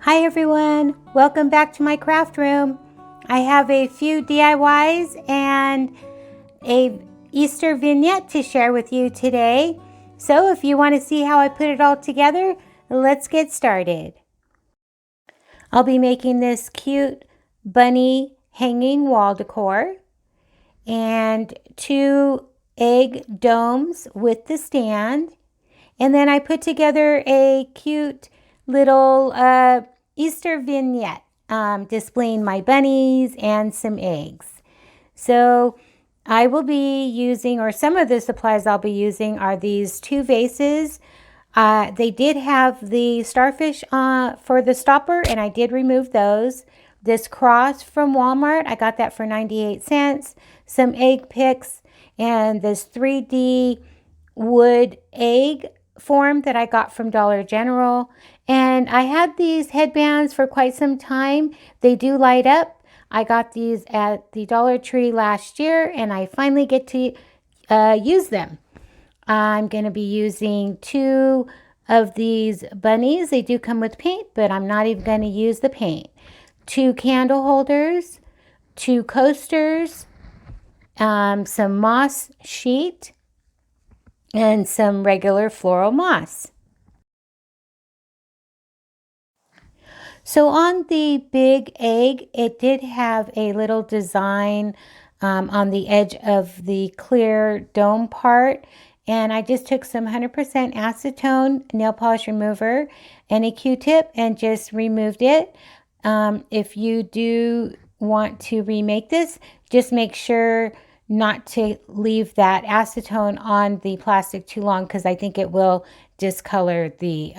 Hi everyone, welcome back to my craft room. I have a few DIYs and a Easter vignette to share with you today. So if you want to see how I put it all together, let's get started. I'll be making this cute bunny hanging wall decor and 2 egg domes with the stand. And then I put together a cute little Easter vignette displaying my bunnies and some eggs. So I will be using, or some of the supplies I'll be using are these 2 vases. They did have the starfish for the stopper, and I did remove those. This cross from Walmart, I got that for 98 cents. Some egg picks, and this 3D wood egg form that I got from Dollar General. And I had these headbands for quite some time. They do light up. I got these at the Dollar Tree last year, and I finally get to use them. I'm going to be using 2 of these bunnies. They do come with paint, but I'm not even going to use the paint. 2 candle holders, 2 coasters, some moss sheet, and some regular floral moss. So on the big egg, it did have a little design on the edge of the clear dome part. And I just took some 100% acetone nail polish remover and a Q-tip and just removed it. If you do want to remake this, just make sure not to leave that acetone on the plastic too long, because I think it will discolor the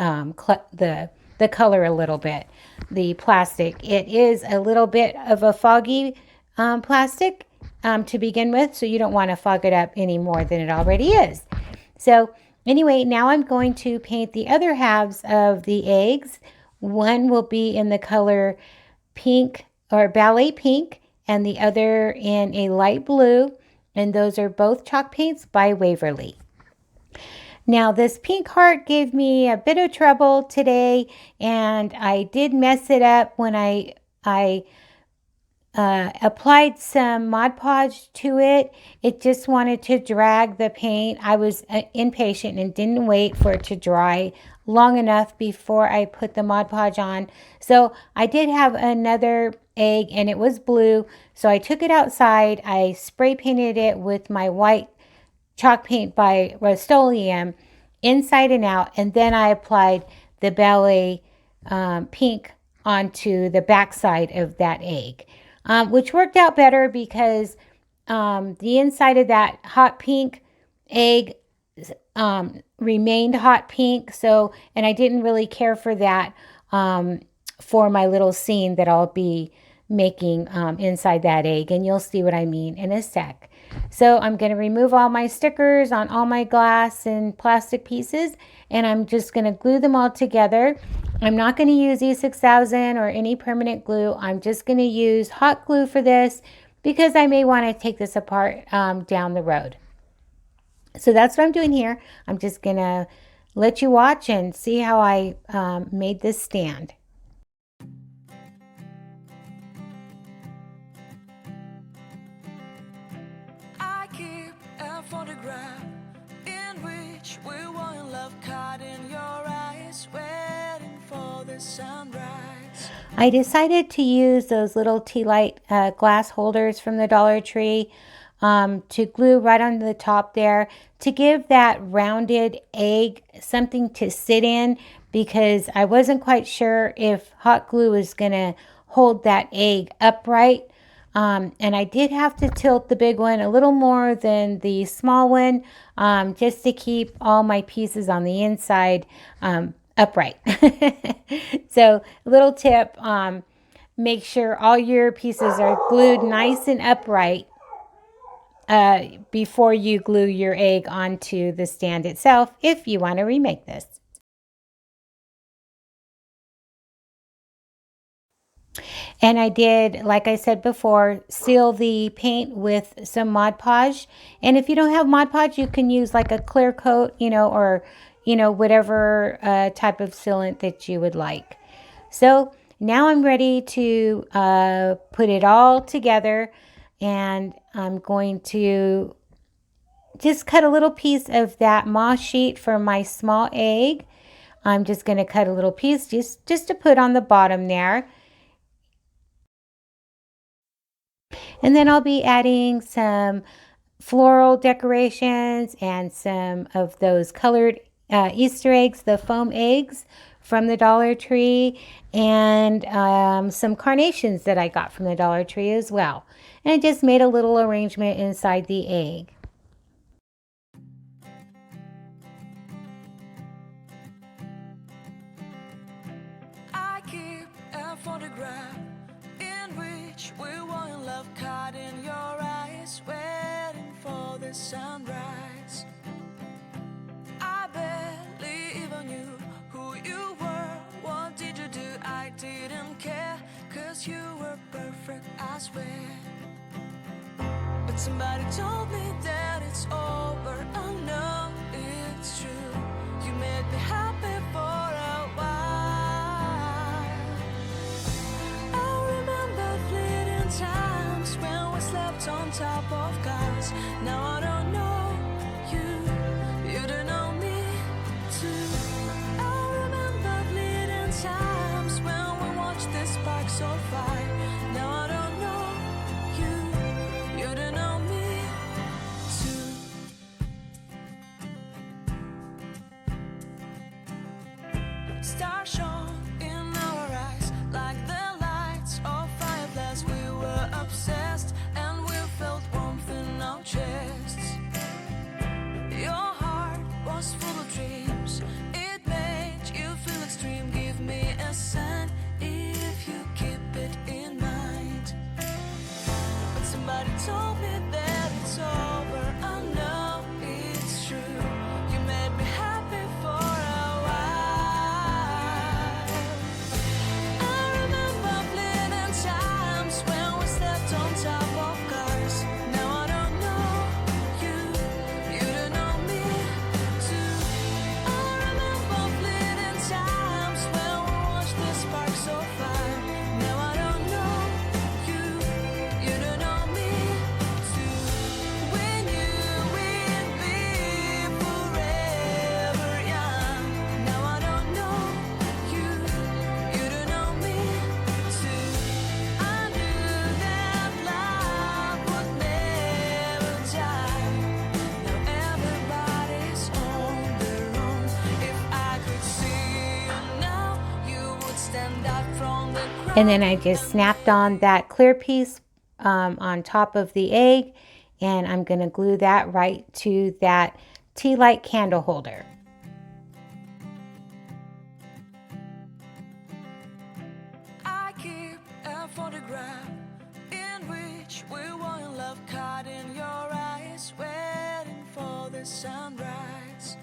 color a little bit. The plastic, it is a little bit of a foggy plastic to begin with, so you don't want to fog it up any more than it already is. So anyway, now I'm going to paint the other halves of the eggs. One will be in the color pink or ballet pink, and the other in a light blue, and those are both chalk paints by Waverly. Now this pink heart gave me a bit of trouble today, and I did mess it up when I applied some Mod Podge to it. It just wanted to drag the paint. I was impatient and didn't wait for it to dry long enough before I put the Mod Podge on. So I did have another egg, and it was blue. So I took it outside. I spray painted it with my white chalk paint by Rust-Oleum inside and out, and then I applied the ballet pink onto the backside of that egg, which worked out better because the inside of that hot pink egg remained hot pink. So, and I didn't really care for that for my little scene that I'll be making inside that egg, and you'll see what I mean in a sec. So I'm going to remove all my stickers on all my glass and plastic pieces, and I'm just going to glue them all together. I'm not going to use E6000 or any permanent glue. I'm just going to use hot glue for this because I may want to take this apart down the road. So that's what I'm doing here. I'm just going to let you watch and see how I made this stand. Photograph in which we were in love, caught in your eyes, waiting for the sunrise. I decided to use those little tea light glass holders from the Dollar Tree to glue right on the top there to give that rounded egg something to sit in, because I wasn't quite sure if hot glue was going to hold that egg upright. And I did have to tilt the big one a little more than the small one, just to keep all my pieces on the inside upright. So a little tip, make sure all your pieces are glued nice and upright before you glue your egg onto the stand itself if you want to remake this. And I did, like I said before, seal the paint with some Mod Podge. And if you don't have Mod Podge, you can use like a clear coat, or, whatever type of sealant that you would like. So now I'm ready to put it all together, and I'm going to just cut a little piece of that moss sheet for my small egg. I'm just going to cut a little piece just to put on the bottom there. And then I'll be adding some floral decorations and some of those colored Easter eggs, the foam eggs from the Dollar Tree, and some carnations that I got from the Dollar Tree as well. And I just made a little arrangement inside the egg. I keep a photograph in which we were in love, caught in your eyes, waiting for the sunrise. I barely even knew who you were. What did you do? I didn't care, 'cause you were perfect, I swear. But somebody told me that it's over. Oh no, it's true. You made me happy for a while. I remember fleeting times when we slept on top of cars. Now I don't know you, you don't know me too. I remember fleeting times when we watched the sparks of fire. Now I don't know you, you don't know me too. Stars shone in our eyes like the lights of fireflies. We were obsessed and we felt warmth in our chests. Your heart was full of dreams. It made you feel extreme. Give me a sign if you keep it in mind. But somebody told me that it's over. I know it's true. You made me happy for a while. I remember fleeting times when we slept on top of cars. Now I don't know you, you don't know me too. I remember fleeting times when we watched the sparks of fire. Now I don't know you, you don't know me too. We knew we'd be forever young. Now I don't know you, you don't know me too. I knew that love would never die. Now everybody's on their own. If I could see you now, you would stand out from the crowd. And then I just snapped on that clear piece on top of the egg, and I'm going to glue that right to that tea light candle holder. I keep a photograph in which we were in love, caught in your eyes, waiting for the sunrise.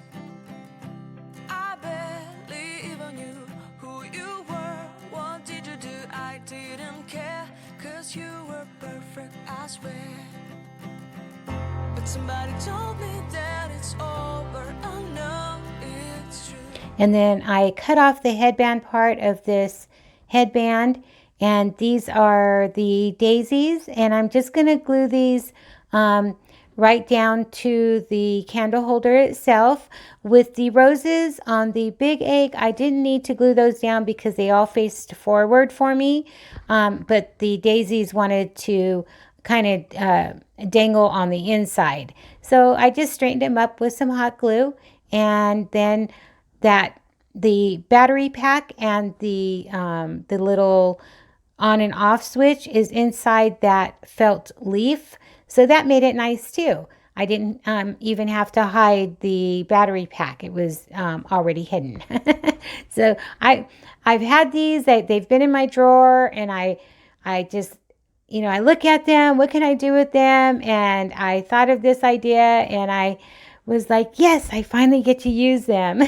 I barely even knew who you were. What did you do? I didn't care, 'cause you were perfect, I swear. But somebody told me that it's over. Oh no, it's true. And then I cut off the headband part of this headband, and these are the daisies, and I'm just going to glue these right down to the candle holder itself. With the roses on the big egg, I didn't need to glue those down because they all faced forward for me, but the daisies wanted to kind of dangle on the inside. So I just straightened them up with some hot glue, and then the battery pack and the little on and off switch is inside that felt leaf, so that made it nice too. I didn't even have to hide the battery pack. It was already hidden. So I've had these. They've been in my drawer, and I just, I look at them. What can I do with them? And I thought of this idea, and I was like, yes, I finally get to use them.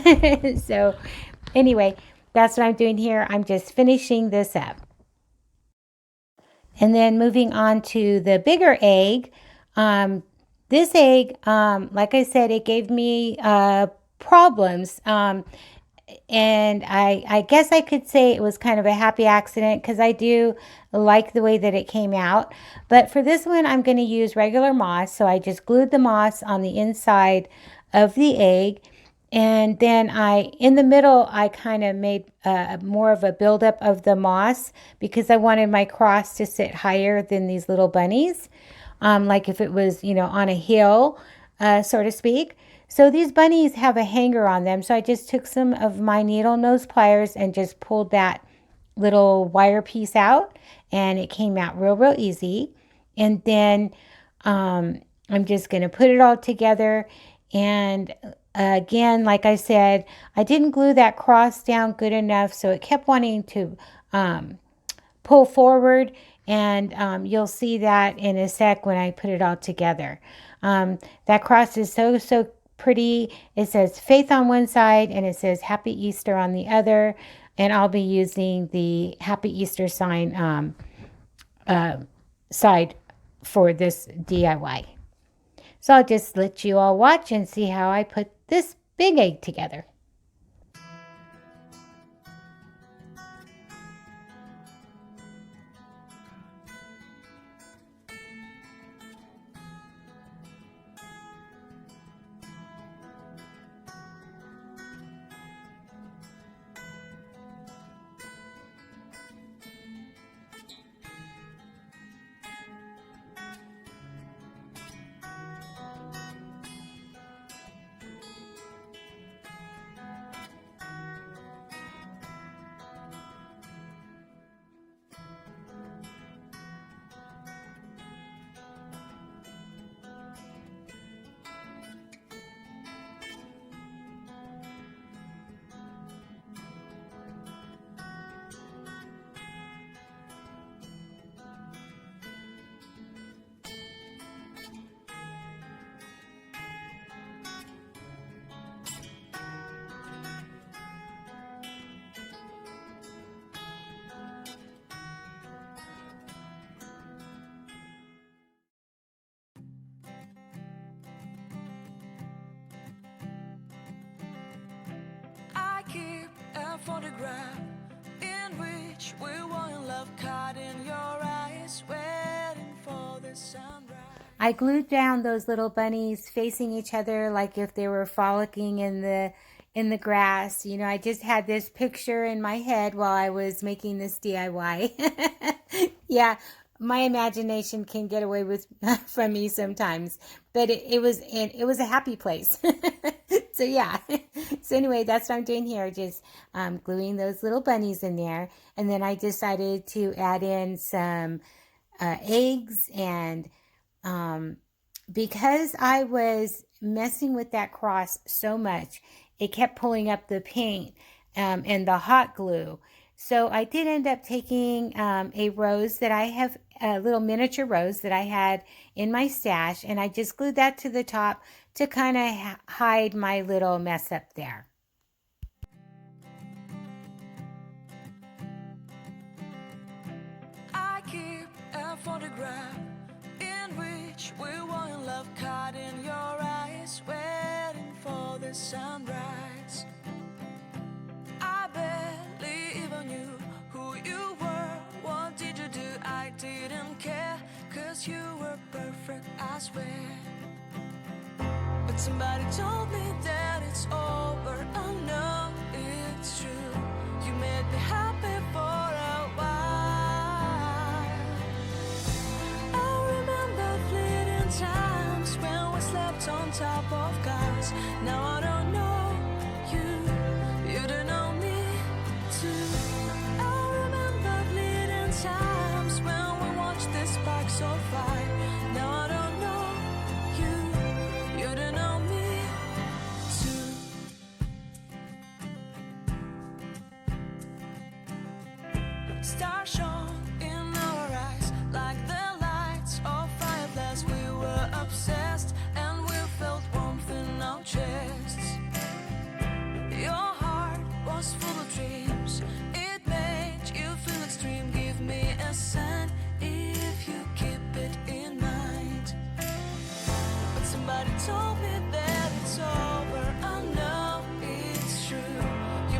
So anyway, that's what I'm doing here. I'm just finishing this up. And then moving on to the bigger egg. This egg, like I said, it gave me problems. and I guess I could say it was kind of a happy accident because I do like the way that it came out. But for this one, I'm going to use regular moss. So I just glued the moss on the inside of the egg. And then in the middle, I kind of made more of a buildup of the moss because I wanted my cross to sit higher than these little bunnies. Like if it was, on a hill, so to speak. So these bunnies have a hanger on them. So I just took some of my needle nose pliers and just pulled that little wire piece out, and it came out real easy. And then I'm just going to put it all together. And again, like I said, I didn't glue that cross down good enough, so it kept wanting to pull forward, and you'll see that in a sec when I put it all together. That cross is so pretty. It says faith on one side and it says Happy Easter on the other, and I'll be using the Happy Easter sign side for this DIY. So I'll just let you all watch and see how I put this big egg together. I keep a photograph in which we were in love, caught in your eyes, waiting for the sunrise. I glued down those little bunnies facing each other like if they were frolicking in the grass. I just had this picture in my head while I was making this DIY. Yeah, my imagination can get away with from me sometimes, but it was a happy place. So yeah. So anyway, that's what I'm doing here, just gluing those little bunnies in there, and then I decided to add in some eggs, and because I was messing with that cross so much, it kept pulling up the paint and the hot glue. So I did end up taking a rose that I have, a little miniature rose that I had in my stash, and I just glued that to the top to kind of hide my little mess up there. I keep a photograph in which we were in love, caught in your eyes, waiting for the sunrise. I barely even knew who you were. What did you do? I didn't care, 'cause you were perfect, I swear. But somebody told me that it's over. Oh no, it's true. You made me happy for a while. I remember fleeting times when we slept on top of cars. Now I don't know you, you don't know me too. I remember fleeting times when we watched the sparks of fire. Now I don't know you, you don't know me too. Stars shone in our eyes like the lights of fireflies. We were obsessed and we felt warmth in our chests. Your heart was full of dreams. It made you feel extreme. Give me a sign if you keep it in mind. But somebody told me that it's over. I know it's true. You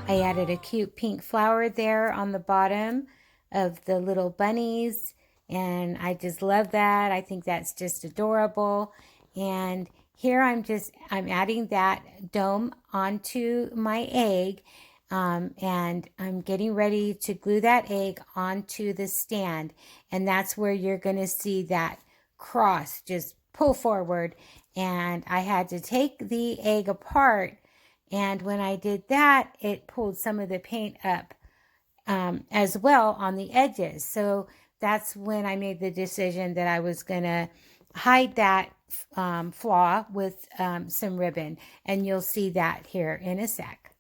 I added a cute pink flower there on the bottom of the little bunnies, and I just love that. I think that's just adorable. And here I'm adding that dome onto my egg, and I'm getting ready to glue that egg onto the stand, and that's where you're going to see that cross just pull forward. And I had to take the egg apart, and when I did that, it pulled some of the paint up as well on the edges. So that's when I made the decision that I was going to hide that flaw with some ribbon, and you'll see that here in a sec.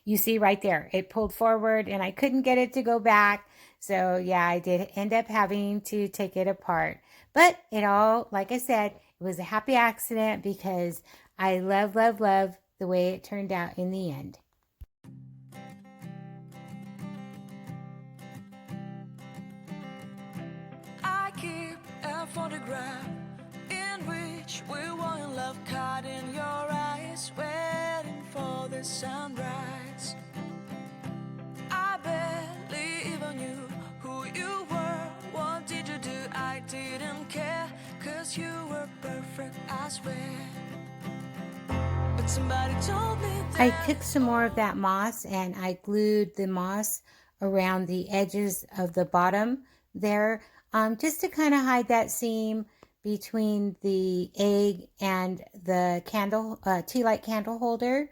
You see right there, it pulled forward and I couldn't get it to go back. So yeah, I did end up having to take it apart. But it all, like I said, it was a happy accident because I love, love, love the way it turned out in the end. I keep a photograph in which we were in love, caught in your eyes, waiting for the sunrise. I barely even knew who you were. What did you do? I didn't care, 'cause you were perfect, I swear. But somebody told me that I took some more of that moss and I glued the moss around the edges of the bottom there, just to kind of hide that seam between the egg and the candle, tea light candle holder.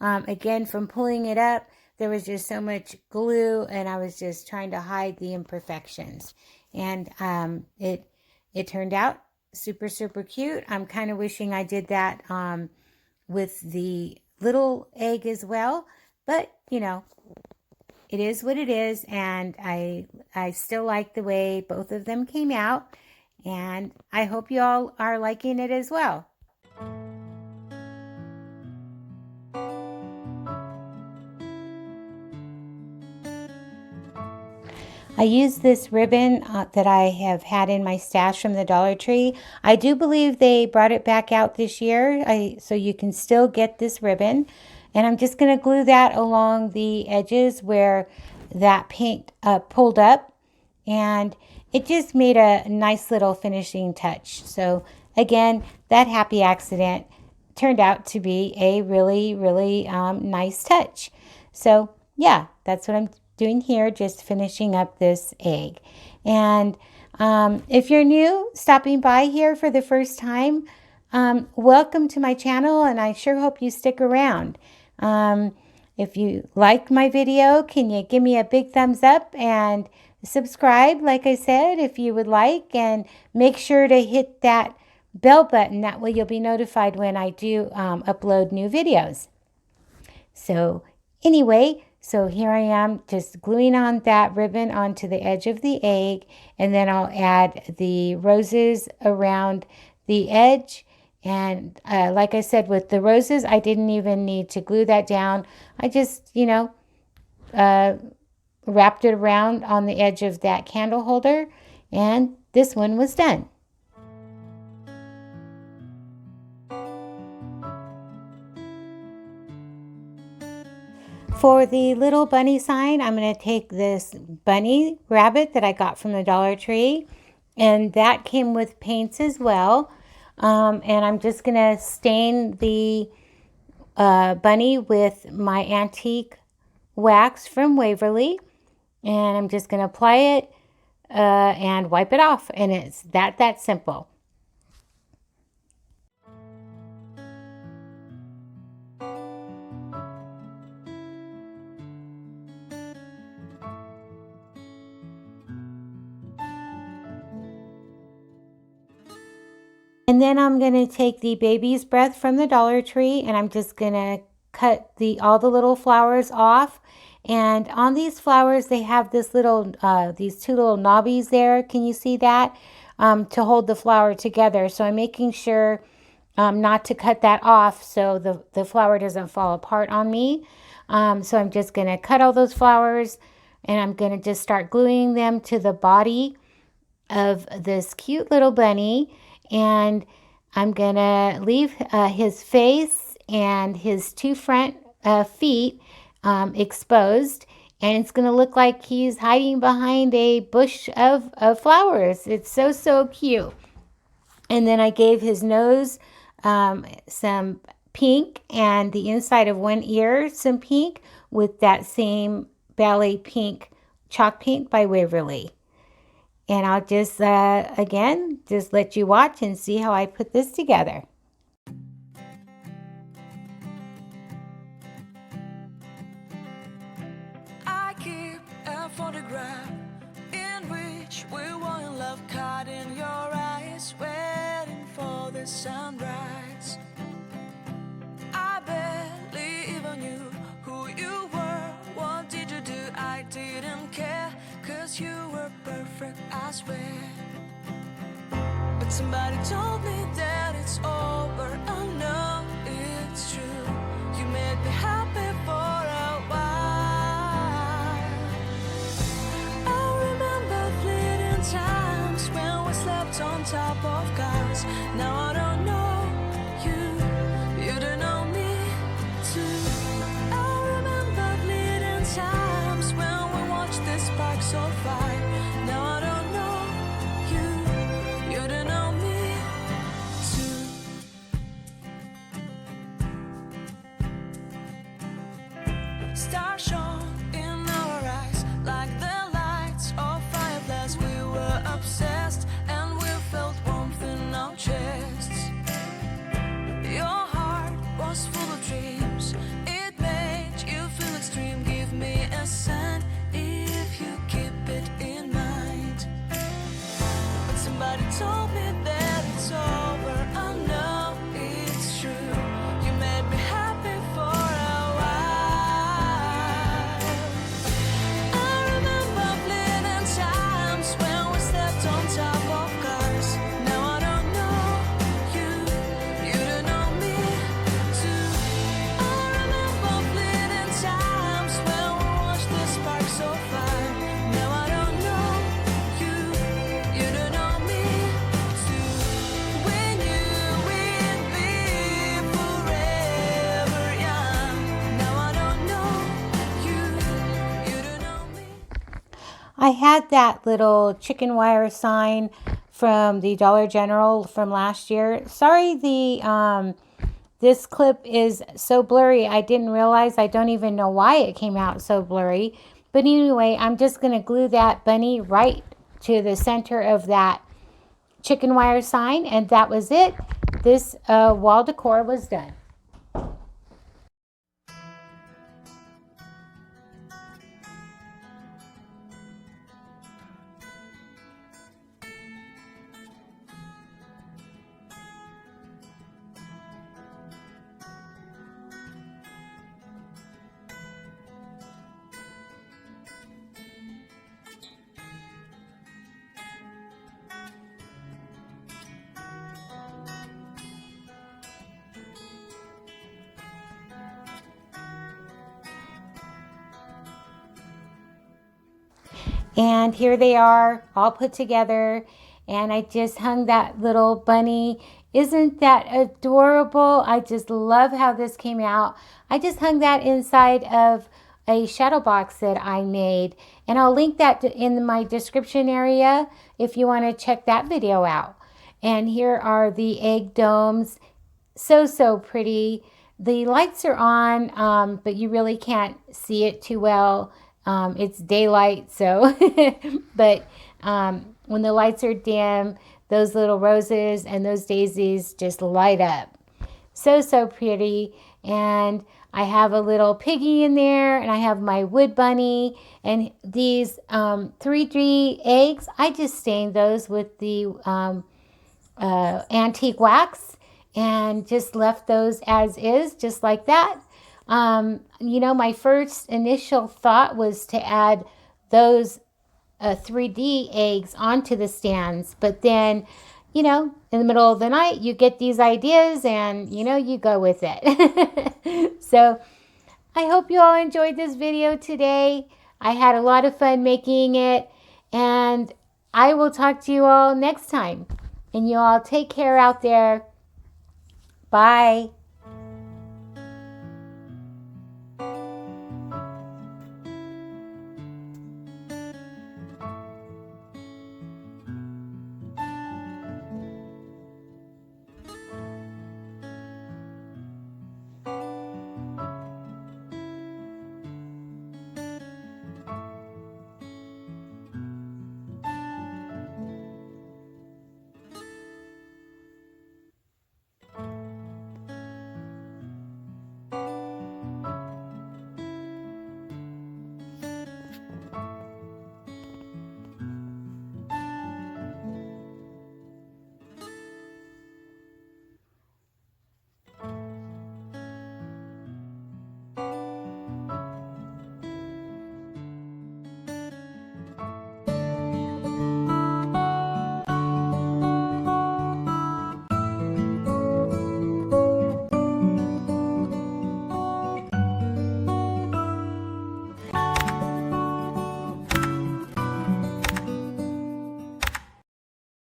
Again, from pulling it up, there was just so much glue and I was just trying to hide the imperfections. And it turned out super, super cute. I'm kind of wishing I did that with the little egg as well, but you know, it is what it is, and I still like the way both of them came out, and I hope you all are liking it as well. I used this ribbon that I have had in my stash from the Dollar Tree. I do believe they brought it back out this year, so you can still get this ribbon. And I'm just going to glue that along the edges where that paint pulled up. And it just made a nice little finishing touch. So again, that happy accident turned out to be a really, really nice touch. So yeah, that's what I'm doing here, just finishing up this egg. And if you're new, stopping by here for the first time, welcome to my channel, and I sure hope you stick around. If you like my video, can you give me a big thumbs up and subscribe, like I said, if you would like, and make sure to hit that bell button. That way you'll be notified when I do upload new videos. So anyway, so here I am just gluing on that ribbon onto the edge of the egg, and then I'll add the roses around the edge. And like I said, with the roses, I didn't even need to glue that down. I just, you know, wrapped it around on the edge of that candle holder, and this one was done. For the little bunny sign, I'm going to take this bunny rabbit that I got from the Dollar Tree, and that came with paints as well. And I'm just going to stain the bunny with my antique wax from Waverly, and I'm just going to apply it and wipe it off, and it's that simple. And then I'm going to take the baby's breath from the Dollar Tree, and I'm just going to cut all the little flowers off. And on these flowers, they have this little, these two little knobbies there. Can you see that? To hold the flower together. So I'm making sure not to cut that off so the flower doesn't fall apart on me. So I'm just going to cut all those flowers, and I'm going to just start gluing them to the body of this cute little bunny. And I'm going to leave his face and his two front feet exposed, and it's going to look like he's hiding behind a bush of flowers. It's so cute. And then I gave his nose some pink, and the inside of one ear some pink, with that same ballet pink, chalk paint by Waverly. And I'll just, again, just let you watch and see how I put this together. I keep a photograph in which we were in love, caught in your eyes, waiting for the sunrise. I barely even knew who you were. What did you do? I didn't care, 'cause you were perfect, I swear. But somebody told me that it's over. I know it's true. You made me happy for a while. I remember fleeting times when we slept on top of cars. Now I don't know you, you don't know me too. I remember fleeting times when we watched the sparks so fire. Now I don't know you, you don't know me too. Stars shone in our eyes like the lights of fireflies. We were obsessed and we felt warmth in our chests. Your heart was full of dreams. It made you feel extreme. Give me a sign if you keep it in mind. But somebody told me that it's over. I know it's true. You made me happy for a while. I remember fleeting times when we slept on top of cars. Now I don't know you, you don't know me too. I remember fleeting times when we watched the sparks so fire. Now I don't know you, you don't know me too. We knew we'd be forever young. Now I don't know you, you don't know me. I had that little chicken wire sign from the Dollar General from last year. Sorry, this clip is so blurry. I didn't realize. I don't even know why it came out so blurry. But anyway, I'm just going to glue that bunny right to the center of that chicken wire sign, and that was it. This wall decor was done. And here they are all put together, and I just hung that little bunny. Isn't that adorable? I just love how this came out. I just hung that inside of a shadow box that I made, and I'll link that in my description area if you want to check that video out. And here are the egg domes. So pretty. The lights are on, but you really can't see it too well. It's daylight, so but when the lights are dim, those little roses and those daisies just light up. So pretty. And I have a little piggy in there, and I have my wood bunny, and these 3D eggs, I just stained those with the antique wax and just left those as is, just like that. You know, my first initial thought was to add those 3D eggs onto the stands, but then, you know, in the middle of the night, you get these ideas and, you know, you go with it. So I hope you all enjoyed this video today. I had a lot of fun making it, and I will talk to you all next time. And you all take care out there. Bye.